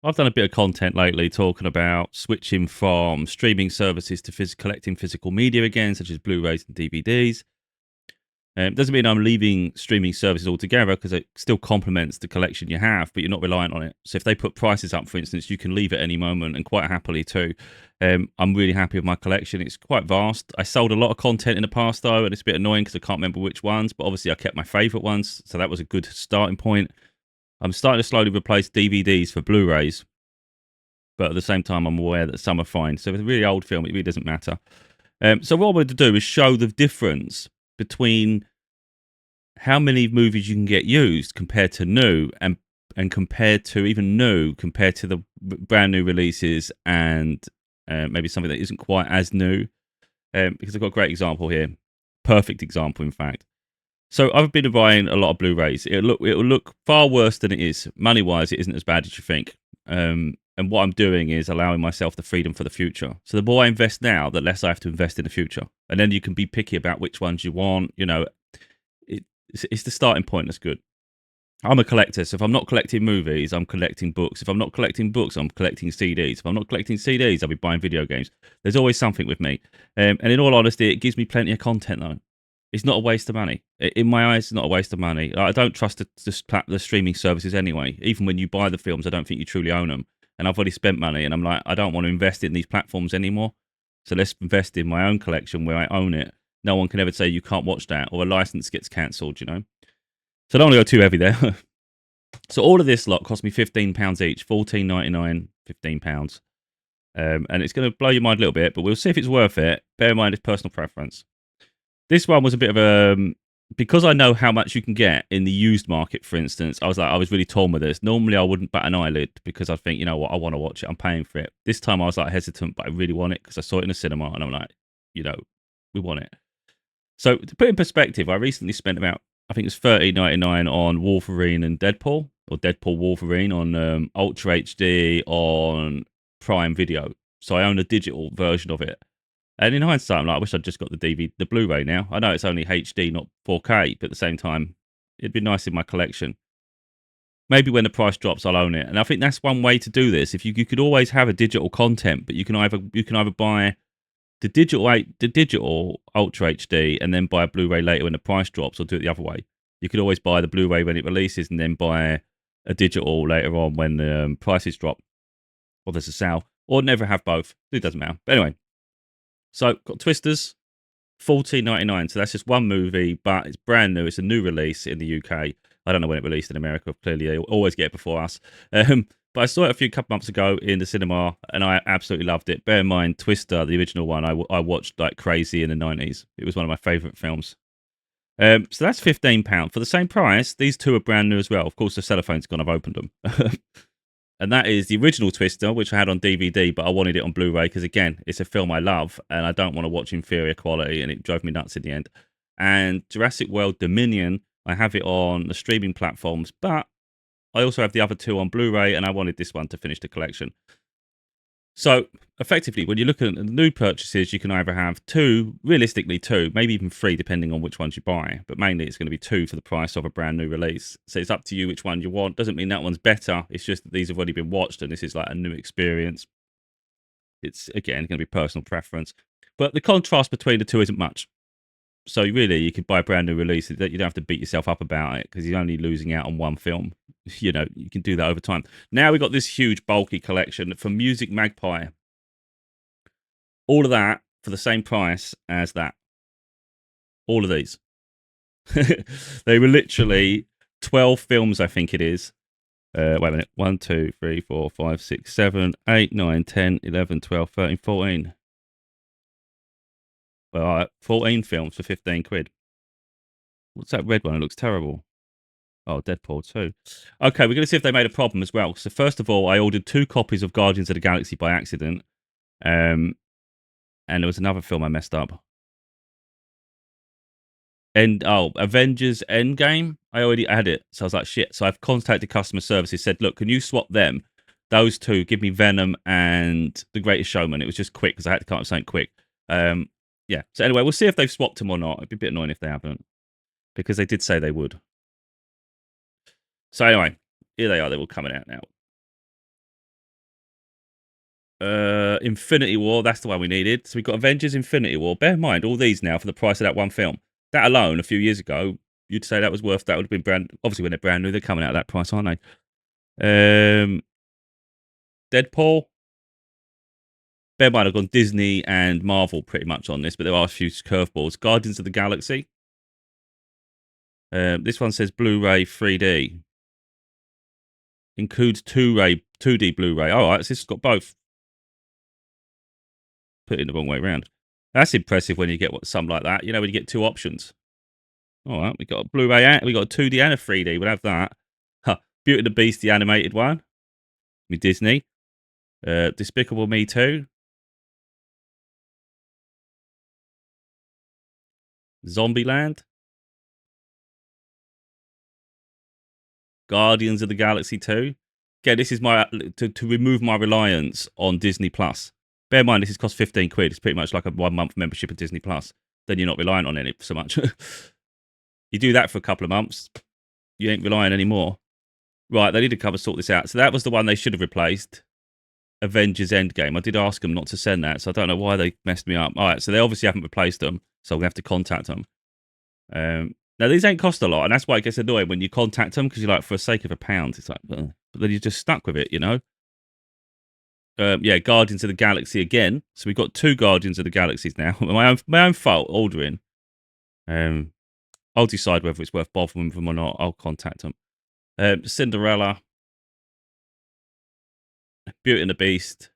I've done a bit of content lately talking about switching from streaming services to collecting physical media again, such as Blu-rays and DVDs. Doesn't mean I'm leaving streaming services altogether because it still complements the collection you have, but you're not reliant on it. So if they put prices up, for instance, you can leave at any moment and quite happily too. I'm really happy with my collection. It's quite vast. I sold a lot of content in the past though, and it's a bit annoying because I can't remember which ones, but obviously I kept my favourite ones. So that was a good starting point. I'm starting to slowly replace DVDs for Blu-rays, but at the same time, I'm aware that some are fine. So with a really old film, it really doesn't matter. So what I wanted to do is show the difference between how many movies you can get used compared to new, and compared to even new, compared to the brand new releases, and maybe something that isn't quite as new. Because I've got a great example here, perfect example, in fact. So I've been buying a lot of Blu-rays. It'll look far worse than it is. Money wise, it isn't as bad as you think. And what I'm doing is allowing myself the freedom for the future. So the more I invest now, the less I have to invest in the future. And then you can be picky about which ones you want. You know, it's the starting point that's good. I'm a collector, so if I'm not collecting movies, I'm collecting books. If I'm not collecting books, I'm collecting CDs. If I'm not collecting CDs, I'll be buying video games. There's always something with me. And in all honesty, it gives me plenty of content, though. It's not a waste of money. In my eyes, it's not a waste of money. I don't trust the streaming services anyway. Even when you buy the films, I don't think you truly own them. And I've already spent money, and I'm like, I don't want to invest in these platforms anymore. So let's invest in my own collection where I own it. No one can ever say you can't watch that, or a license gets cancelled, you know? So I don't want to go too heavy there. So all of this lot cost me £15 each, £14.99, £15. And it's going to blow your mind a little bit, but we'll see if it's worth it. Bear in mind, it's personal preference. This one was a bit of a... Because I know how much you can get in the used market, for instance, I was really torn with this. Normally, I wouldn't bat an eyelid because I'd think, you know what, I want to watch it. I'm paying for it. This time, I was like hesitant, but I really want it because I saw it in the cinema, and I'm like, you know, we want it. So to put in perspective, I recently spent about, I think it was £13.99 on Wolverine and Deadpool, or Deadpool Wolverine on Ultra HD on Prime Video. So I own a digital version of it. And in hindsight, I'm like, I wish I'd just got the Blu-ray now. I know it's only HD, not 4K, but at the same time, it'd be nice in my collection. Maybe when the price drops, I'll own it. And I think that's one way to do this. If you could always have a digital content, but you can either buy the digital Ultra HD and then buy a Blu-ray later when the price drops, or do it the other way. You could always buy the Blu-ray when it releases and then buy a digital later on when the prices drop, or there's a sale, or never have both. It doesn't matter. But anyway, so got Twisters, £14.99. So that's just one movie, but it's brand new. It's a new release in the UK. I don't know when it released in America. Clearly, they always get it before us. But I saw it a couple months ago in the cinema, and I absolutely loved it. Bear in mind, Twister, the original one, I watched like crazy in the 90s. It was one of my favourite films. So that's £15. For the same price, these two are brand new as well. Of course, the cellophane's gone. I've opened them. And that is the original Twister, which I had on DVD, but I wanted it on Blu-ray because, again, it's a film I love, and I don't want to watch inferior quality, and it drove me nuts in the end. And Jurassic World Dominion, I have it on the streaming platforms, but I also have the other two on Blu-ray, and I wanted this one to finish the collection. So, effectively, when you're looking at the new purchases, you can either have realistically two, maybe even three, depending on which ones you buy. But mainly, it's going to be two for the price of a brand new release. So it's up to you which one you want. Doesn't mean that one's better. It's just that these have already been watched, and this is like a new experience. It's, again, going to be personal preference. But the contrast between the two isn't much. So really, you could buy a brand new release. You don't have to beat yourself up about it because you're only losing out on one film. You know, you can do that over time. Now we've got this huge, bulky collection from Music Magpie. All of that for the same price as that. All of these. They were literally 12 films, I think it is. Wait a minute. 1, 2, 3, 4, 5, 6, 7, 8, 9, 10, 11, 12, 13, 14. Well, 14 films for 15 quid. What's that red one? It looks terrible. Oh, Deadpool 2. Okay, we're going to see if they made a problem as well. So first of all, I ordered 2 copies of Guardians of the Galaxy by accident. And there was another film I messed up. Avengers Endgame. I already had it. So I was like, shit. So I've contacted customer services, said, look, can you swap them? Those two, give me Venom and The Greatest Showman. It was just quick because I had to come up with something quick. Yeah. So anyway, we'll see if they've swapped them or not. It'd be a bit annoying if they haven't, because they did say they would. So anyway, here they are. They're all coming out now. Infinity War, that's the one we needed. So we've got Avengers Infinity War. Bear in mind, all these now for the price of that one film. That alone, a few years ago, you'd say that was worth, that would have been brand, obviously when they're brand new, they're coming out at that price, aren't they? Deadpool. Bear in mind, I've gone Disney and Marvel pretty much on this, but there are a few curveballs. Guardians of the Galaxy. This one says Blu-ray 3D. Includes 2D Blu-ray. All right, so this has got both. Put it in the wrong way around. That's impressive when you get some like that. You know, when you get two options. All right, we got a Blu-ray, we got a 2D and a 3D. We'll have that. Huh. Beauty and the Beast, the animated one. With Disney. Despicable Me 2. Zombieland. Guardians of the Galaxy 2. Again, this is my to remove my reliance on Disney Plus. Bear in mind, this has cost 15 quid. It's pretty much like a 1 month membership of Disney Plus. Then you're not relying on it so much. You do that for a couple of months, you ain't relying anymore. Right, they need to come and sort this out. So that was the one they should have replaced. Avengers Endgame. I did ask them not to send that, so I don't know why they messed me up. All right, so they obviously haven't replaced them, so I'm going to have to contact them. Now, these ain't cost a lot, and that's why it gets annoying when you contact them, because you're like, for the sake of £1, it's like, but then you're just stuck with it, you know? Yeah, Guardians of the Galaxy again. So we've got 2 Guardians of the Galaxies now. my own fault ordering. I'll decide whether it's worth bothering with them or not. I'll contact them. Cinderella. Beauty and the Beast.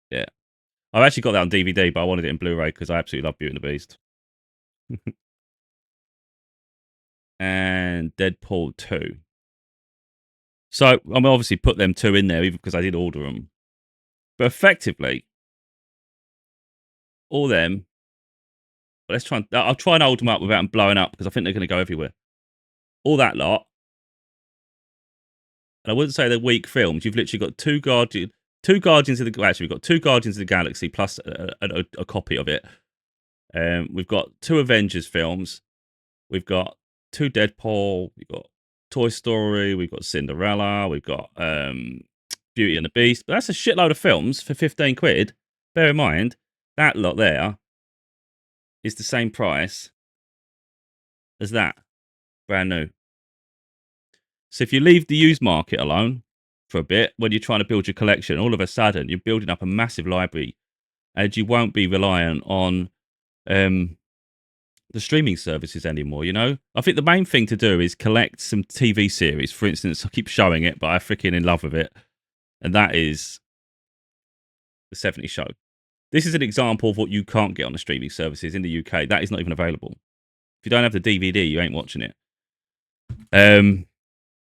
Yeah. I've actually got that on DVD, but I wanted it in Blu-ray because I absolutely love Beauty and the Beast. And Deadpool 2. So I'm obviously put them 2 in there, even because I did order them. But effectively, all them. But I'll try and hold them up without them blowing up because I think they're going to go everywhere. All that lot. And I wouldn't say they're weak films. You've literally got two Guardians of the. Well, actually, we've got 2 Guardians of the Galaxy plus a copy of it. We've got 2 Avengers films. We've got 2 Deadpool. We've got Toy Story. We've got Cinderella. We've got Beauty and the Beast. But that's a shitload of films for 15 quid. Bear in mind, that lot there is the same price as that. Brand new. So if you leave the used market alone for a bit, when you're trying to build your collection, all of a sudden you're building up a massive library and you won't be reliant on the streaming services anymore, you know? I think the main thing to do is collect some TV series. For instance, I keep showing it, but I'm freaking in love with it. And that is The 70s Show. This is an example of what you can't get on the streaming services in the UK. That is not even available. If you don't have the DVD, you ain't watching it.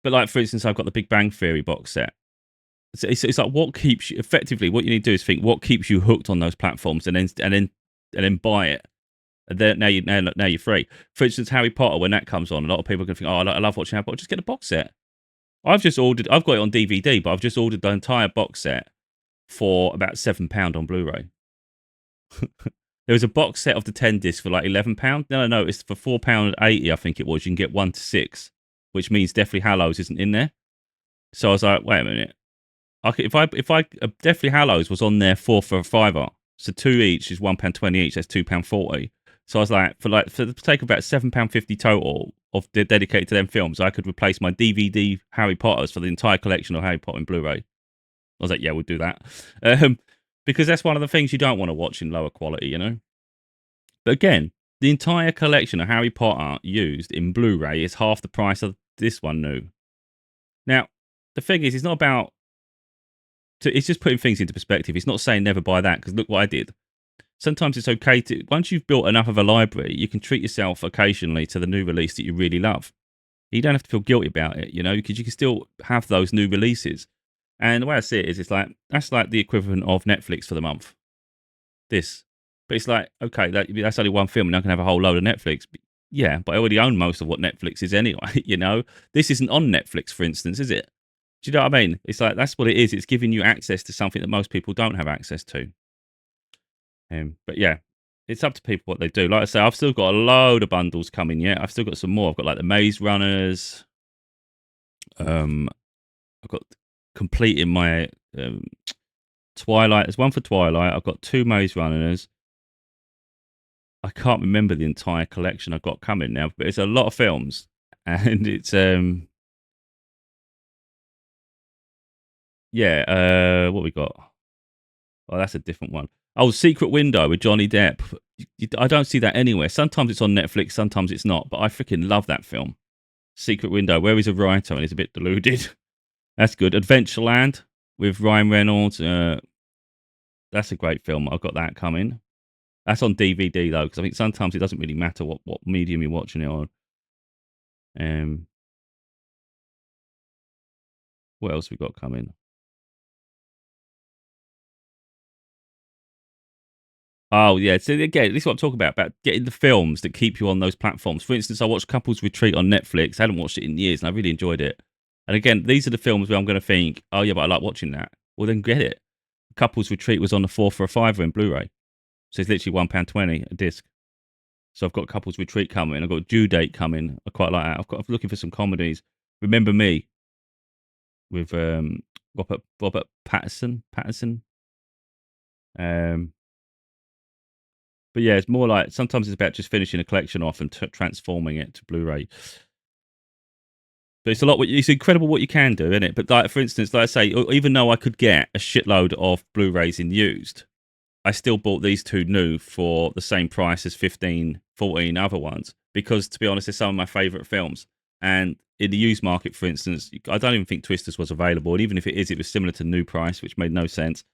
But like, for instance, I've got the Big Bang Theory box set. It's like, what keeps you, effectively, what you need to do is think what keeps you hooked on those platforms, and then buy it. And then now you're free. For instance, Harry Potter, when that comes on, a lot of people are going to think, oh, I love watching Harry Potter. Just get a box set. I've got it on DVD, but I've just ordered the entire box set for about £7 on Blu-ray. There was a box set of the 10 discs for like £11. No, it's for £4.80, I think it was. You can get 1 to 6, which means Deathly Hallows isn't in there. So I was like, wait a minute. If Deathly Hallows was on there for a £5, so 2 each is £1.20 each. That's £2.40. So I was like, for the sake of about £7.50 total of dedicated to them films, I could replace my DVD Harry Potters for the entire collection of Harry Potter in Blu-ray. I was like, yeah, we'll do that. Because that's one of the things you don't want to watch in lower quality, you know? But again, the entire collection of Harry Potter used in Blu-ray is half the price of this one new. Now, the thing is, it's not about... It's just putting things into perspective. It's not saying never buy that, because look what I did. Sometimes it's okay to... Once you've built enough of a library, you can treat yourself occasionally to the new release that you really love. You don't have to feel guilty about it, you know, because you can still have those new releases. And the way I see it is, it's like, that's like the equivalent of Netflix for the month. This. But it's like, okay, that's only one film and I can have a whole load of Netflix. Yeah, but I already own most of what Netflix is anyway, you know? This isn't on Netflix, for instance, is it? Do you know what I mean? It's like, that's what it is. It's giving you access to something that most people don't have access to. But yeah, it's up to people what they do. Like I say, I've still got a load of bundles coming yet. I've still got some more. I've got like the Maze Runners. I've got completing my um, Twilight. There's one for Twilight. I've got 2 Maze Runners. I can't remember the entire collection I've got coming now, but it's a lot of films, and it's yeah. What we got? Oh, that's a different one. Oh, Secret Window with Johnny Depp. I don't see that anywhere. Sometimes it's on Netflix, sometimes it's not. But I freaking love that film, Secret Window, where he's a writer and he's a bit deluded. That's good. Adventureland with Ryan Reynolds. That's a great film. I've got that coming. That's on DVD though, because I think sometimes it doesn't really matter what medium you're watching it on. Um, what else we got coming? Oh yeah, so again, this is what I'm talking about getting the films that keep you on those platforms. For instance, I watched Couples Retreat on Netflix. I hadn't watched it in years, and I really enjoyed it. And again, these are the films where I'm going to think, oh yeah, but I like watching that. Well, then get it. Couples Retreat was on the 4 for a fiver in Blu-ray, so it's literally £1.20 a disc. So I've got Couples Retreat coming. I've got Due Date coming. I quite like that. I'm looking for some comedies. Remember Me with Robert Patterson. Um, but yeah, it's more like sometimes it's about just finishing a collection off and transforming it to Blu-ray. But it's a lot. It's incredible what you can do, isn't it? But like for instance, like I say, even though I could get a shitload of Blu-rays in used, I still bought these 2 new for the same price as 15, 14 other ones because, to be honest, they're some of my favourite films. And in the used market, for instance, I don't even think Twisters was available. And even if it is, it was similar to new price, which made no sense.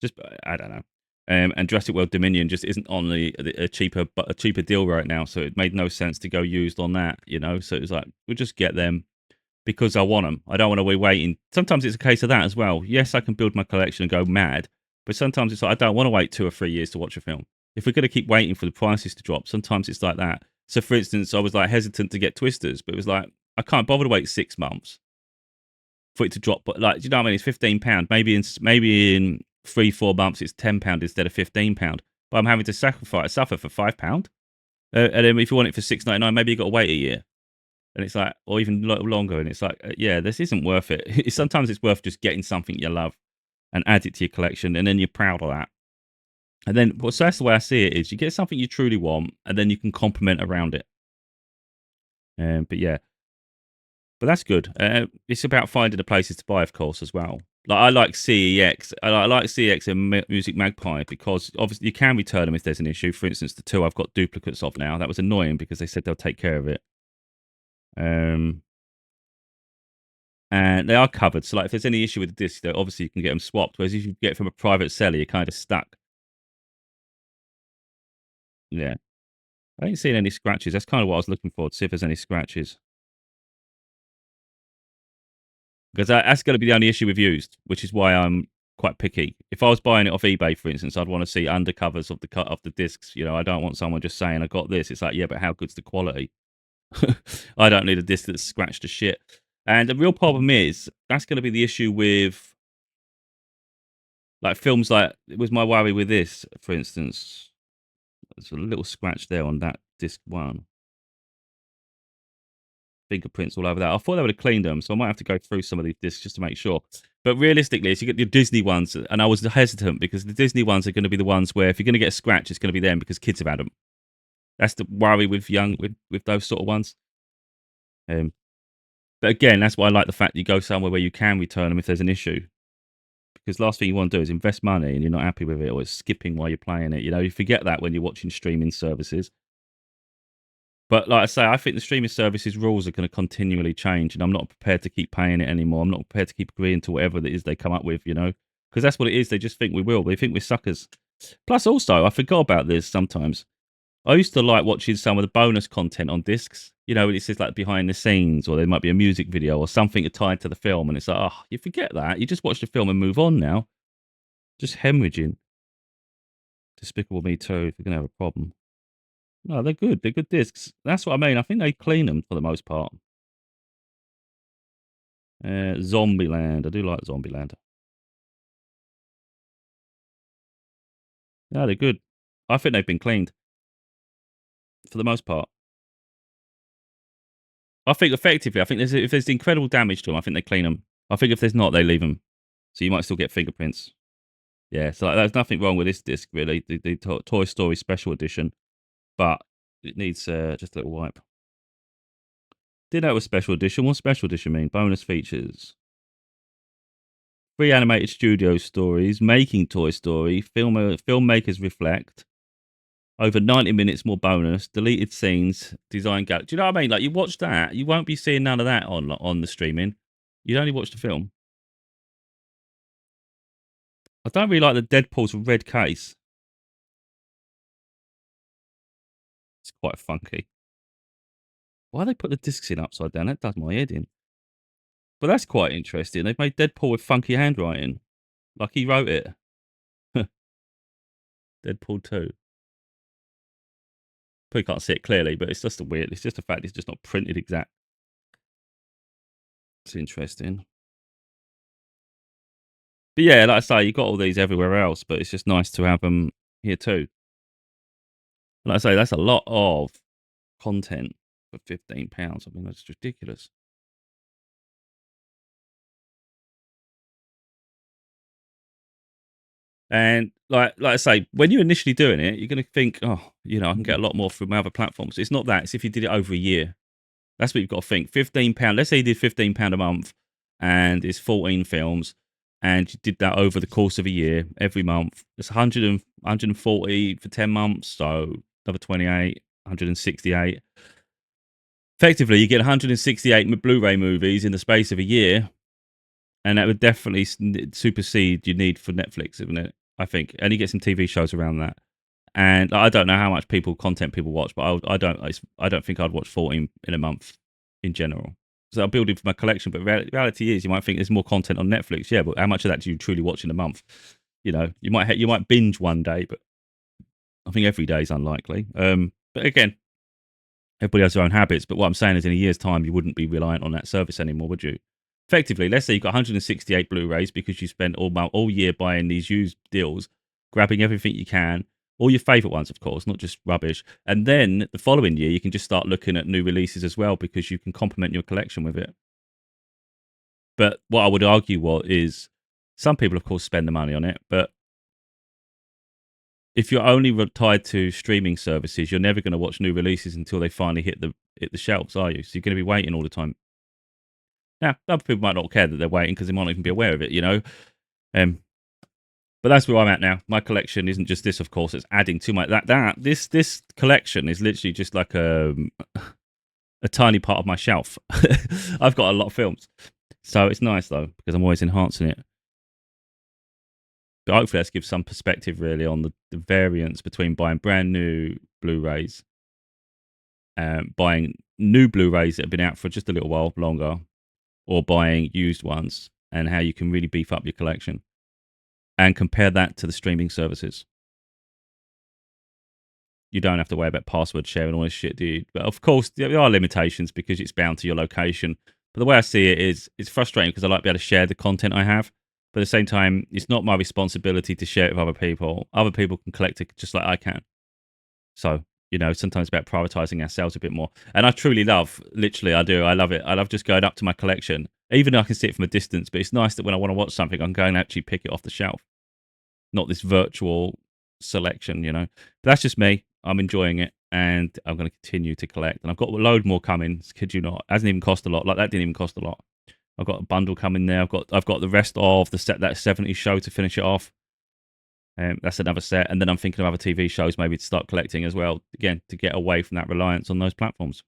Just I don't know. And Jurassic World Dominion just isn't on a cheaper deal right now, so it made no sense to go used on that. So it was like we'll just get them because I want them. I don't want to be waiting. Sometimes it's a case of that as well. Yes, I can build my collection and go mad, but sometimes it's like I don't want to wait 2 or 3 years to watch a film. If we're going to keep waiting for the prices to drop, sometimes it's like that. So, for instance, I was like hesitant to get Twisters, but it was like I can't bother to wait 6 months for it to drop. But like, do you know what I mean? It's £15. Maybe in 3-4 months it's £10 instead of £15. But I'm having to suffer for £5. And then if you want it for 6.99, maybe you got to wait a year. And it's like, or even longer. And it's like, yeah, this isn't worth it. Sometimes it's worth just getting something you love and add it to your collection, and then you're proud of that. And then, well, so that's the way I see it: is you get something you truly want, and then you can complement around it. But yeah, but that's good. It's about finding the places to buy, of course, as well. Like I like CEX. I like CEX and Music Magpie because obviously you can return them if there's an issue. For instance, the 2 I've got duplicates of now. That was annoying because they said they'll take care of it. Um, and they are covered. So, like, if there's any issue with the disc, obviously you can get them swapped. Whereas if you get it from a private seller, you're kind of stuck. Yeah, I ain't seen any scratches. That's kind of what I was looking for to see if there's any scratches. Because that's going to be the only issue with used, which is why I'm quite picky. If I was buying it off eBay, for instance, I'd want to see undercovers of the cut of the discs. I don't want someone just saying I got this. It's like, yeah, but how good's the quality? I don't need a disc that's scratched to shit. And the real problem is that's going to be the issue with like films. Like it was my worry with this, for instance. There's a little scratch there on that disc 1. Fingerprints all over that. I thought they would have cleaned them, so I might have to go through some of these discs just to make sure. But realistically, as you get your Disney ones, and I was hesitant because the Disney ones are going to be the ones where if you're going to get a scratch, it's going to be them because kids have had them. That's the worry with with those sort of ones. Um, but again, that's why I like the fact that you go somewhere where you can return them if there's an issue. Because last thing you want to do is invest money and you're not happy with it, or it's skipping while you're playing it. You forget that when you're watching streaming services. But like I say, I think the streaming services rules are going to continually change, and I'm not prepared to keep paying it anymore. I'm not prepared to keep agreeing to whatever it is they come up with, because that's what it is. They just think we will. They think we're suckers. Plus, also, I forgot about this sometimes. I used to like watching some of the bonus content on discs. It says like behind the scenes, or there might be a music video or something tied to the film, and it's like, oh, you forget that. You just watch the film and move on now. Just hemorrhaging. Despicable Me too. If you're gonna have a problem. No, they're good. They're good discs. That's what I mean. I think they clean them for the most part. Zombieland. I do like Zombieland. Yeah, they're good. I think they've been cleaned for the most part. I think effectively, if there's incredible damage to them, I think they clean them. I think if there's not, they leave them. So you might still get fingerprints. Yeah, so like, there's nothing wrong with this disc really, the Toy Story Special Edition, but it needs just a little wipe. Didn't know it was Special Edition. What's Special Edition mean? Bonus features. Free animated studio stories, making Toy Story, filmmakers reflect, over 90 minutes more bonus, deleted scenes, design gallery. Do you know what I mean? Like, you watch that, you won't be seeing none of that on the streaming. You'd only watch the film. I don't really like the Deadpool's red case. It's quite funky. Why they put the discs in upside down? That does my head in. But that's quite interesting. They've made Deadpool with funky handwriting. Like he wrote it. Deadpool 2. Probably can't see it clearly, but it's just a weird. It's just a fact it's just not printed exact. It's interesting. But yeah, like I say, you got all these everywhere else, but it's just nice to have them here too. Like I say, that's a lot of content for £15. I mean, that's ridiculous. And like I say, when you're initially doing it, you're going to think, oh, I can get a lot more from my other platforms. It's not that. It's if you did it over a year. That's what you've got to think. £15. Let's say you did £15 a month, and it's 14 films, and you did that over the course of a year, every month. It's 140 for 10 months, so another 28, 168. Effectively, you get 168 Blu-ray movies in the space of a year, and that would definitely supersede your need for Netflix, isn't it? I think, and you get some TV shows around that. And I don't know how much content people watch, but I don't think I'd watch 14 in a month in general. So I'm building for my collection, but reality is, you might think there's more content on Netflix, yeah, but how much of that do you truly watch in a month? You might binge one day, but I think every day is unlikely. But again, everybody has their own habits. But what I'm saying is, in a year's time, you wouldn't be reliant on that service anymore, would you? Effectively, let's say you've got 168 Blu-rays because you spent all year buying these used deals, grabbing everything you can, all your favourite ones, of course, not just rubbish. And then the following year, you can just start looking at new releases as well because you can complement your collection with it. But what I would argue is some people, of course, spend the money on it, but if you're only tied to streaming services, you're never going to watch new releases until they finally hit the shelves, are you? So you're going to be waiting all the time. Now, other people might not care that they're waiting because they might not even be aware of it. But that's where I'm at now. My collection isn't just this, of course. It's adding to my this collection is literally just like a tiny part of my shelf. I've got a lot of films, so it's nice though because I'm always enhancing it. But hopefully, let's give some perspective really on the variance between buying brand new Blu-rays, buying new Blu-rays that have been out for just a little while longer, or buying used ones, and how you can really beef up your collection. And compare that to the streaming services. You don't have to worry about password sharing and all this shit, do you? But of course, there are limitations because it's bound to your location. But the way I see it is, it's frustrating because I like to be able to share the content I have. But at the same time, it's not my responsibility to share it with other people. Other people can collect it just like I can. So, sometimes it's about prioritizing ourselves a bit more. And I truly literally, I do. I love it. I love just going up to my collection. Even though I can see it from a distance, but it's nice that when I want to watch something, I can go and actually pick it off the shelf. Not this virtual selection, But that's just me. I'm enjoying it, and I'm going to continue to collect. And I've got a load more coming. Kid you not, it hasn't even cost a lot. Like that didn't even cost a lot. I've got a bundle coming there. I've got the rest of the set, that 70s show to finish it off. That's another set, and then I'm thinking of other TV shows maybe to start collecting as well. Again, to get away from that reliance on those platforms.